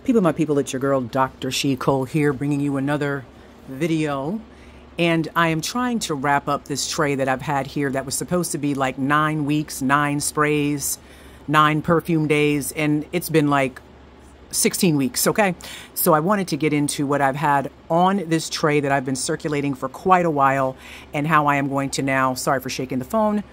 My people, it's your girl, Dr. She Cole here, bringing you another video. And I am trying to wrap up this tray that I've had here that was supposed to be like 9 weeks, 9 sprays, 9 perfume days, and it's been like 16 weeks, okay? So I wanted to get into what I've had on this tray that I've been circulating for quite a while and how I am going to now, sorry for shaking the phone,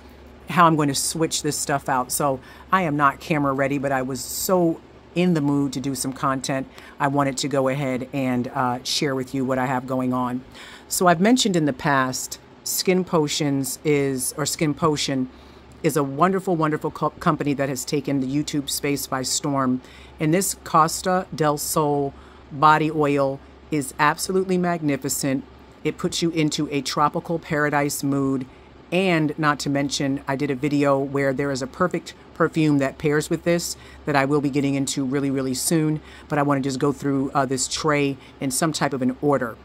how I'm going to switch this stuff out. So I am not camera ready, but I was so in the mood to do some content. I wanted to go ahead and share with you what I have going on. So I've mentioned in the past, Skin Potion is a wonderful, wonderful company that has taken the YouTube space by storm. And this Costa del Sol body oil is absolutely magnificent. It puts you into a tropical paradise mood. And not to mention, I did a video where there is a perfect perfume that pairs with this that I will be getting into really, really soon. But I want to just go through this tray in some type of an order.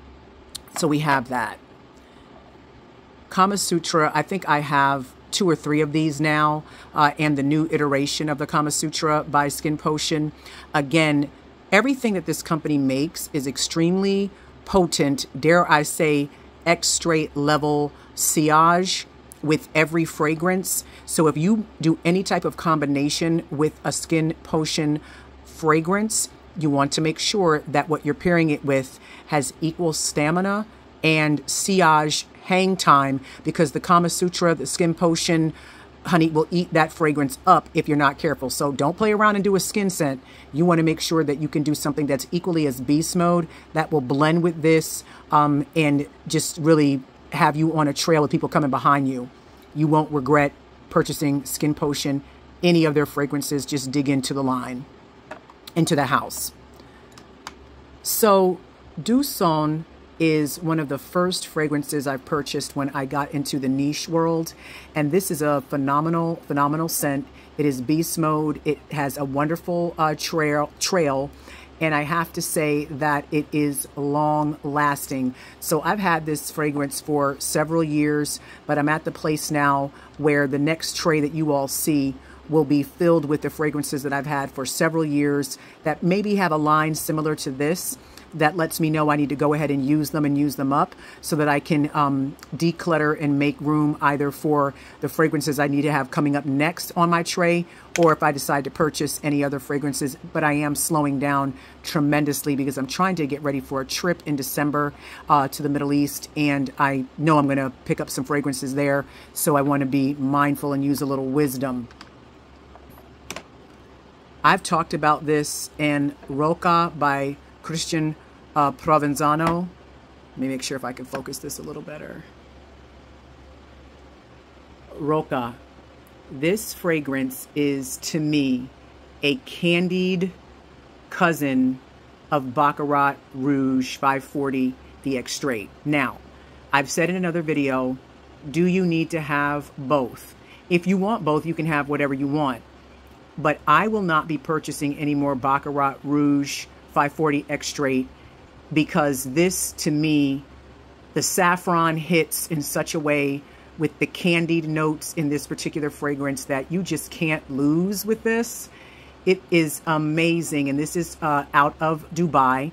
So we have that. Kama Sutra, I think I have 2 or 3 of these now, and the new iteration of the Kama Sutra by Skin Potion. Again, everything that this company makes is extremely potent, dare I say, extrait level sillage with every fragrance. So if you do any type of combination with a Skin Potion fragrance, you want to make sure that what you're pairing it with has equal stamina and sillage hang time, because the Kama Sutra, the Skin Potion, honey, will eat that fragrance up if you're not careful. So don't play around and do a skin scent. You want to make sure that you can do something that's equally as beast mode that will blend with this and just really have you on a trail with people coming behind you. You won't regret purchasing Skin Potion, any of their fragrances. Just dig into the line, into the house. So Doucon is one of the first fragrances I purchased when I got into the niche world. And this is a phenomenal, phenomenal scent. It is beast mode. It has a wonderful trail. And I have to say that it is long lasting. So I've had this fragrance for several years, but I'm at the place now where the next tray that you all see will be filled with the fragrances that I've had for several years that maybe have a line similar to this. That lets me know I need to go ahead and use them up so that I can declutter and make room either for the fragrances I need to have coming up next on my tray, or if I decide to purchase any other fragrances. But I am slowing down tremendously because I'm trying to get ready for a trip in December to the Middle East, and I know I'm going to pick up some fragrances there, so I want to be mindful and use a little wisdom. I've talked about this in Roca by Christian Provenzano. Let me make sure if I can focus this a little better. Roca. This fragrance is, to me, a candied cousin of Baccarat Rouge 540, the extrait. Now, I've said in another video, do you need to have both? If you want both, you can have whatever you want. But I will not be purchasing any more Baccarat Rouge 540 extrait, because this, to me, the saffron hits in such a way with the candied notes in this particular fragrance that you just can't lose with this. It is amazing, and this is out of Dubai.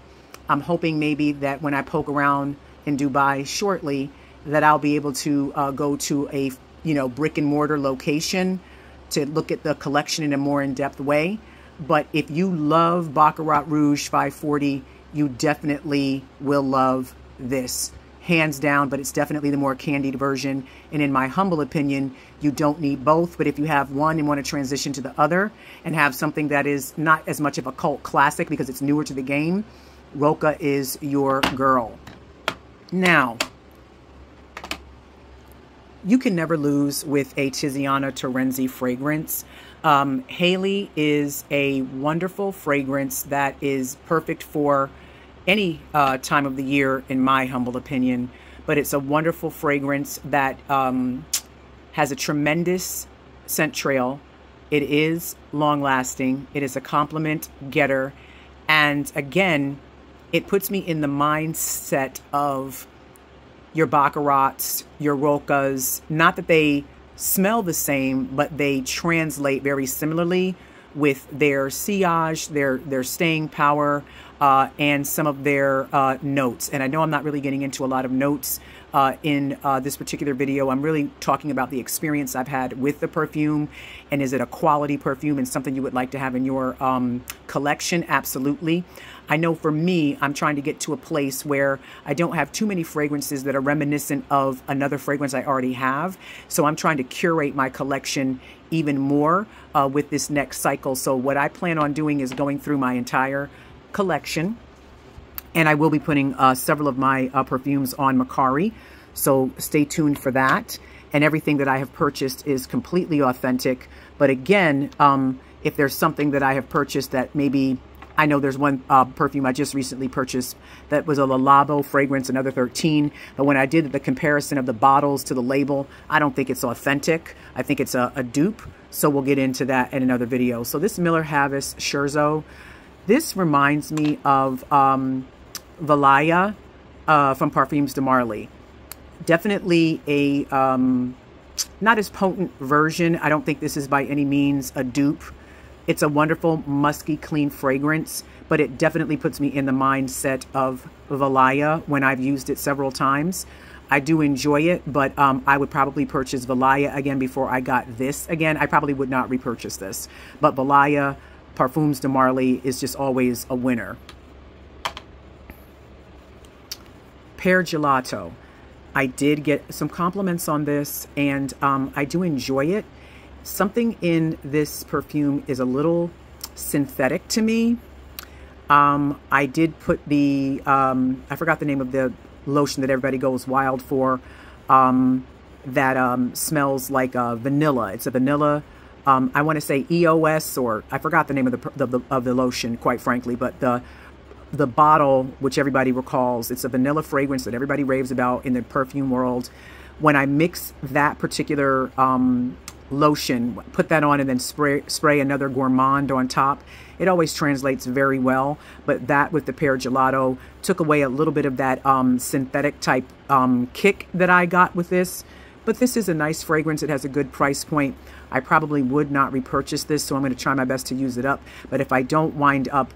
I'm hoping maybe that when I poke around in Dubai shortly, that I'll be able to go to a brick and mortar location to look at the collection in a more in-depth way. But if you love Baccarat Rouge 540, you definitely will love this. Hands down, but it's definitely the more candied version. And in my humble opinion, you don't need both. But if you have one and want to transition to the other and have something that is not as much of a cult classic because it's newer to the game, Roca is your girl. Now, you can never lose with a Tiziana Terenzi fragrance. Haley is a wonderful fragrance that is perfect for any time of the year, in my humble opinion. But it's a wonderful fragrance that has a tremendous scent trail. It is long lasting. It is a compliment getter. And again, it puts me in the mindset of your Baccarats, your Rocas. Not that they smell the same, but they translate very similarly with their sillage, their staying power, and some of their notes. And I know I'm not really getting into a lot of notes in this particular video. I'm really talking about the experience I've had with the perfume, and is it a quality perfume and something you would like to have in your collection? Absolutely. I know for me, I'm trying to get to a place where I don't have too many fragrances that are reminiscent of another fragrance I already have. So I'm trying to curate my collection even more with this next cycle. So what I plan on doing is going through my entire collection, and I will be putting several of my perfumes on Macari. So stay tuned for that. And everything that I have purchased is completely authentic. But again, if there's something that I have purchased that maybe, I know there's one perfume I just recently purchased that was a Le Labo fragrance, another 13. But when I did the comparison of the bottles to the label, I don't think it's authentic. I think it's a dupe. So we'll get into that in another video. So this Miller Havas Scherzo, this reminds me of Valaya from Parfums de Marly. Definitely a not as potent version. I don't think this is by any means a dupe. It's a wonderful, musky, clean fragrance, but it definitely puts me in the mindset of Valaya when I've used it several times. I do enjoy it, but I would probably purchase Valaya again before I got this again. I probably would not repurchase this, but Valaya Parfums de Marly is just always a winner. Pear Gelato. I did get some compliments on this, and I do enjoy it. Something in this perfume is a little synthetic to me. I did put the, I forgot the name of the lotion that everybody goes wild for, that smells like vanilla. It's a vanilla, I want to say EOS, or I forgot the name of the lotion, quite frankly, but the bottle, which everybody recalls, it's a vanilla fragrance that everybody raves about in the perfume world. When I mix that particular lotion, put that on, and then spray another Gourmand on top, it always translates very well. But that with the Pear Gelato took away a little bit of that synthetic type kick that I got with this. But this is a nice fragrance. It has a good price point. I probably would not repurchase this, so I'm going to try my best to use it up. But if I don't wind up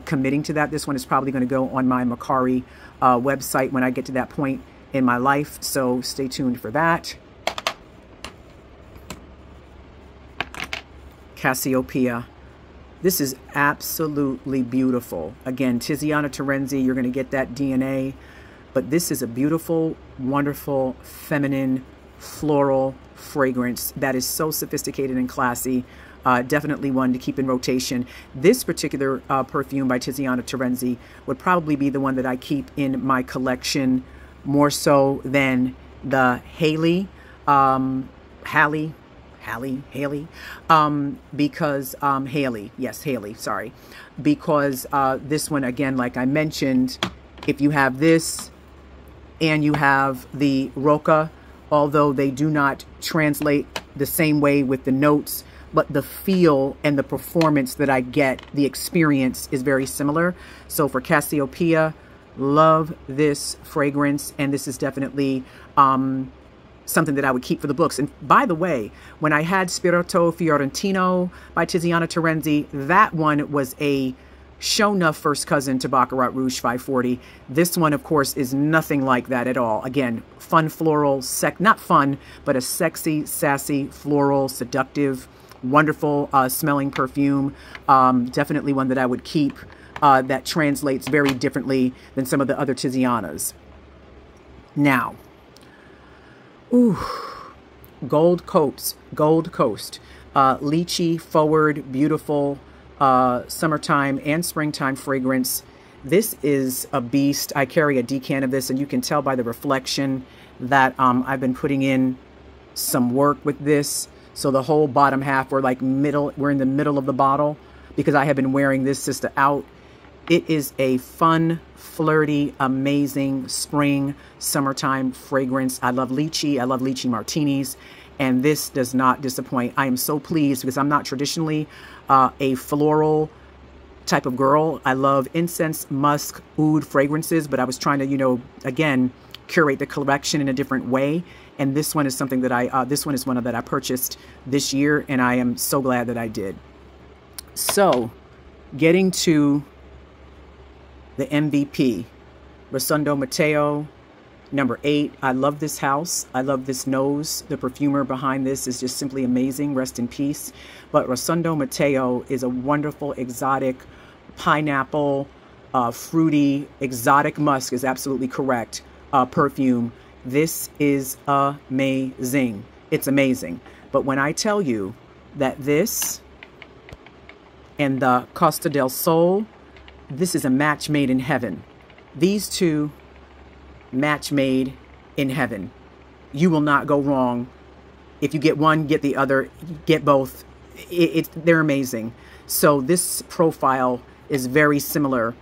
committing to that, this one is probably going to go on my Macari website when I get to that point in my life. So stay tuned for that. Cassiopeia. This is absolutely beautiful. Again, Tiziana Terenzi, you're going to get that DNA. But this is a beautiful, wonderful, feminine, floral fragrance that is so sophisticated and classy. Definitely one to keep in rotation. This particular perfume by Tiziana Terenzi would probably be the one that I keep in my collection more so than the Haley, because Haley, sorry, because this one, again, like I mentioned, if you have this and you have the Roca, although they do not translate the same way with the notes, but the feel and the performance that I get, the experience is very similar. So for Cassiopeia, love this fragrance, and this is definitely something that I would keep for the books. And by the way, when I had Spirito Fiorentino by Tiziana Terenzi, that one was a show enough first cousin to Baccarat Rouge 540. This one, of course, is nothing like that at all. Again, fun floral, not fun, but a sexy, sassy, floral, seductive, wonderful smelling perfume. Definitely one that I would keep, that translates very differently than some of the other Tizianas. Now, Gold Coast, lychee forward, beautiful summertime and springtime fragrance. This is a beast. I carry a decan of this, and you can tell by the reflection that I've been putting in some work with this. So the whole bottom half, we're in the middle of the bottle, because I have been wearing this sister out. It is a fun, flirty, amazing spring, summertime fragrance. I love lychee. I love lychee martinis, and this does not disappoint. I am so pleased, because I'm not traditionally a floral type of girl. I love incense, musk, oud fragrances, but I was trying to, again, curate the collection in a different way. And this one is something that this one is one that I purchased this year, and I am so glad that I did. So, getting to the MVP, Rosundo Mateo, number 8. I love this house. I love this nose. The perfumer behind this is just simply amazing. Rest in peace. But Rosundo Mateo is a wonderful, exotic, pineapple, fruity, exotic musk is absolutely correct, perfume. This is amazing. It's amazing. But when I tell you that this and the Costa del Sol, this is a match made in heaven. These two, match made in heaven. You will not go wrong. If you get one, get the other, get both. They're amazing. So this profile is very similar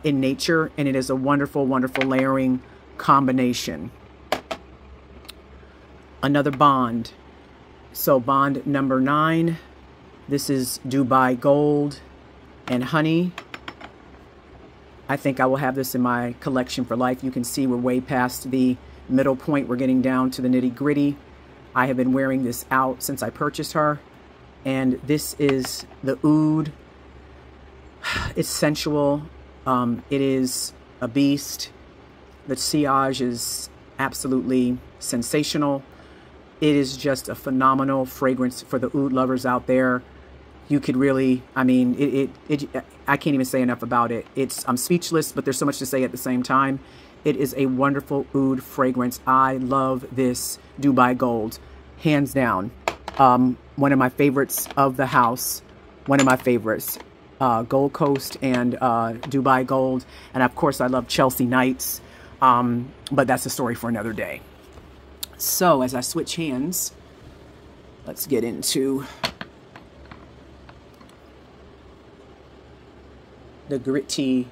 in nature, and it is a wonderful, wonderful layering combination. Another bond. So bond number 9. This is Dubai Gold and Honey. I think I will have this in my collection for life. You can see we're way past the middle point. We're getting down to the nitty gritty. I have been wearing this out since I purchased her. And this is the oud. It's sensual. It is a beast. The sillage is absolutely sensational. It is just a phenomenal fragrance for the oud lovers out there. You could really, I mean, I can't even say enough about it. I'm speechless, but there's so much to say at the same time. It is a wonderful oud fragrance. I love this Dubai Gold, hands down. One of my favorites of the house. One of my favorites. Gold Coast and Dubai Gold. And of course, I love Chelsea Nights. But that's a story for another day. So as I switch hands, let's get into the Gritty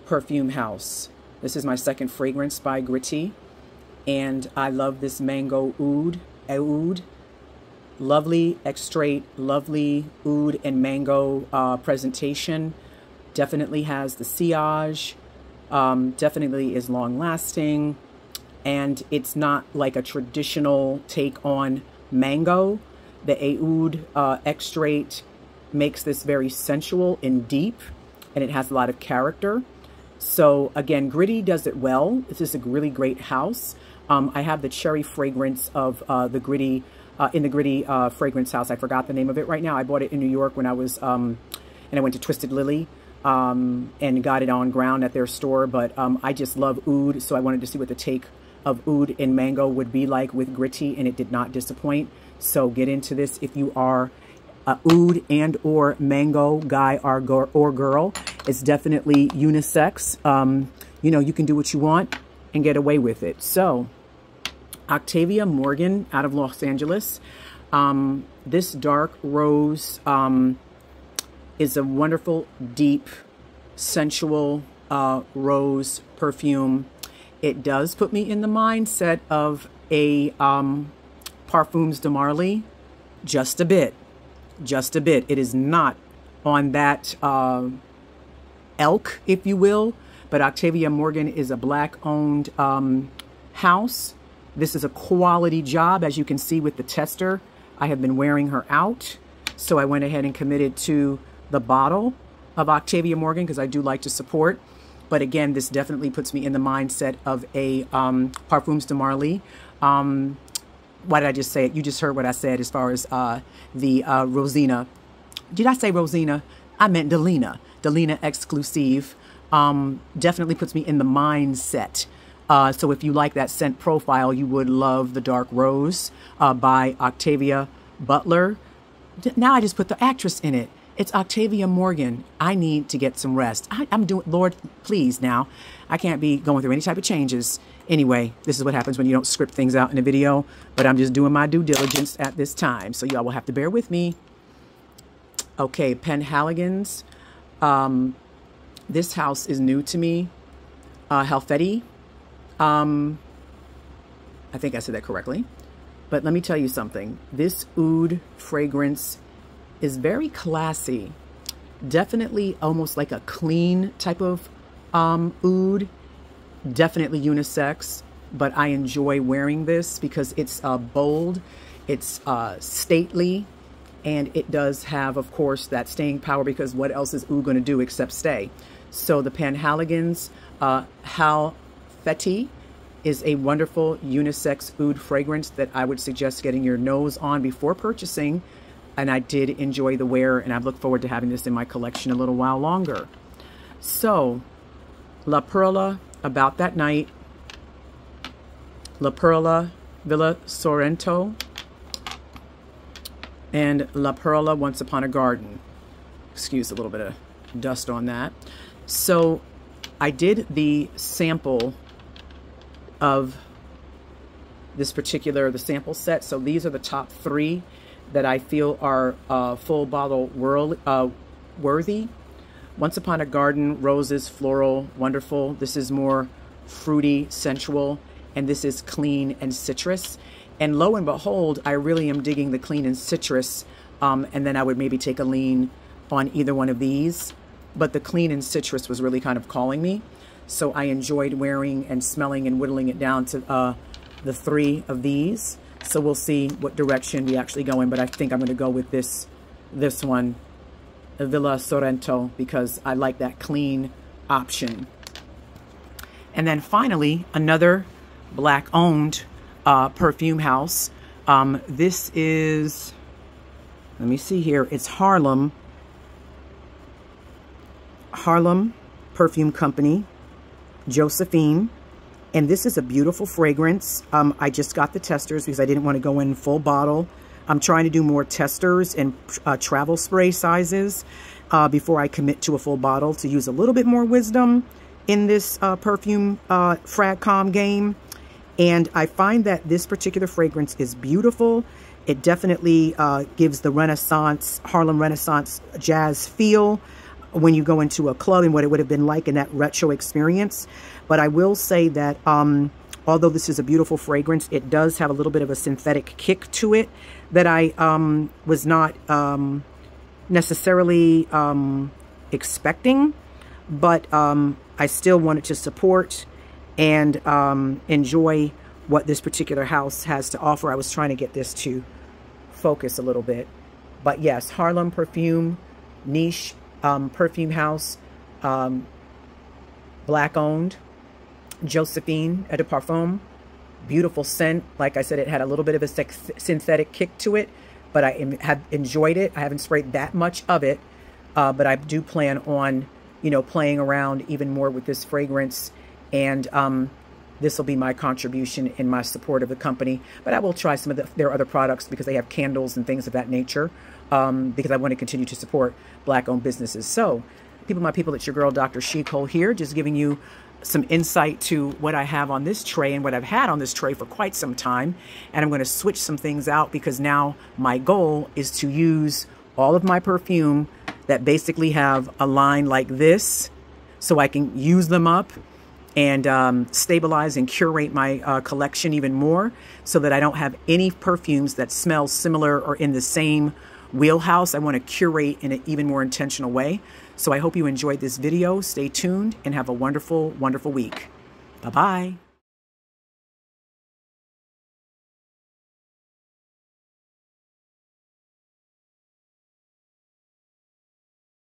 Perfume House. This is my second fragrance by Gritty, and I love this mango oud. Lovely extrait, lovely oud and mango presentation. Definitely has the sillage, definitely is long lasting, and it's not like a traditional take on mango. The oud extrait makes this very sensual and deep, and it has a lot of character. So again, Gritty does it well. This is a really great house. I have the cherry fragrance of the Gritty, in the Gritty fragrance house. I forgot the name of it right now. I bought it in New York when I was, and I went to Twisted Lily and got it on ground at their store. But I just love oud, so I wanted to see what the take of oud and mango would be like with Gritty, and it did not disappoint. So get into this if you are a oud and or mango guy or girl. It's definitely unisex. You know, you can do what you want and get away with it. So Octavia Morgan out of Los Angeles. This dark rose is a wonderful, deep, sensual rose perfume. It does put me in the mindset of a Parfums de Marly, just a bit. Just a bit. It is not on that elk, if you will, but Octavia Morgan is a black-owned house. This is a quality job, as you can see with the tester. I have been wearing her out, so I went ahead and committed to the bottle of Octavia Morgan because I do like to support. But again, this definitely puts me in the mindset of a Parfums de Marly. Why did I just say it? You just heard what I said as far as the Rosina. Did I say Rosina? I meant Delina. Delina Exclusive. Definitely puts me in the mindset. So if you like that scent profile, you would love the Dark Rose by Octavia Butler. Now I just put the actress in it. It's Octavia Morgan. I need to get some rest. I'm doing, Lord, please now. I can't be going through any type of changes. Anyway, this is what happens when you don't script things out in a video, but I'm just doing my due diligence at this time. So y'all will have to bear with me. Okay, Penhaligon's. This house is new to me. Helfetti. I think I said that correctly. But let me tell you something. This oud fragrance is very classy. Definitely almost like a clean type of oud. Definitely unisex, but I enjoy wearing this because it's bold, it's stately, And it does have, of course, that staying power, because what else is oud going to do except stay? So the Penhaligon's Halfeti is a wonderful unisex oud fragrance that I would suggest getting your nose on before purchasing. And I did enjoy the wear, and I look forward to having this in my collection a little while longer. So, La Perla, About That Night, La Perla, Villa Sorrento, and La Perla, Once Upon a Garden. Excuse a little bit of dust on that. So, I did the sample of this particular, the sample set. So these are the top 3 that I feel are full bottle worthy. Once Upon a Garden, roses, floral, wonderful. This is more fruity, sensual, and this is clean and citrus. And lo and behold, I really am digging the clean and citrus, and then I would maybe take a lean on either one of these. But the clean and citrus was really kind of calling me. So I enjoyed wearing and smelling and whittling it down to the 3 of these. So we'll see what direction we actually go in. But I think I'm going to go with this one, Villa Sorrento, because I like that clean option. And then finally, another Black-owned perfume house. This is, let me see here, it's Harlem Perfume Company, Josephine. And this is a beautiful fragrance. I just got the testers because I didn't want to go in full bottle. I'm trying to do more testers and travel spray sizes before I commit to a full bottle, to use a little bit more wisdom in this perfume Frag-Com game. And I find that this particular fragrance is beautiful. It definitely gives the Harlem Renaissance jazz feel when you go into a club, and what it would have been like in that retro experience. But I will say that although this is a beautiful fragrance, it does have a little bit of a synthetic kick to it that I was not necessarily expecting. But I still wanted to support and enjoy what this particular house has to offer. I was trying to get this to focus a little bit. But yes, Harlem Perfume, niche perfume house, Black-owned, Josephine Eau de Parfum. Beautiful scent. Like I said, it had a little bit of a synthetic kick to it, but I have enjoyed it. I haven't sprayed that much of it, but I do plan on, playing around even more with this fragrance. And this will be my contribution in my support of the company. But I will try some of their other products, because they have candles and things of that nature, because I want to continue to support Black-owned businesses. So, my people, it's your girl, Dr. She-Cole here, just giving you some insight to what I have on this tray and what I've had on this tray for quite some time. And I'm going to switch some things out, because now my goal is to use all of my perfume that basically have a line like this, so I can use them up and stabilize and curate my collection even more, so that I don't have any perfumes that smell similar or in the same wheelhouse. I want to curate in an even more intentional way. So I hope you enjoyed this video. Stay tuned and have a wonderful, wonderful week. Bye-bye.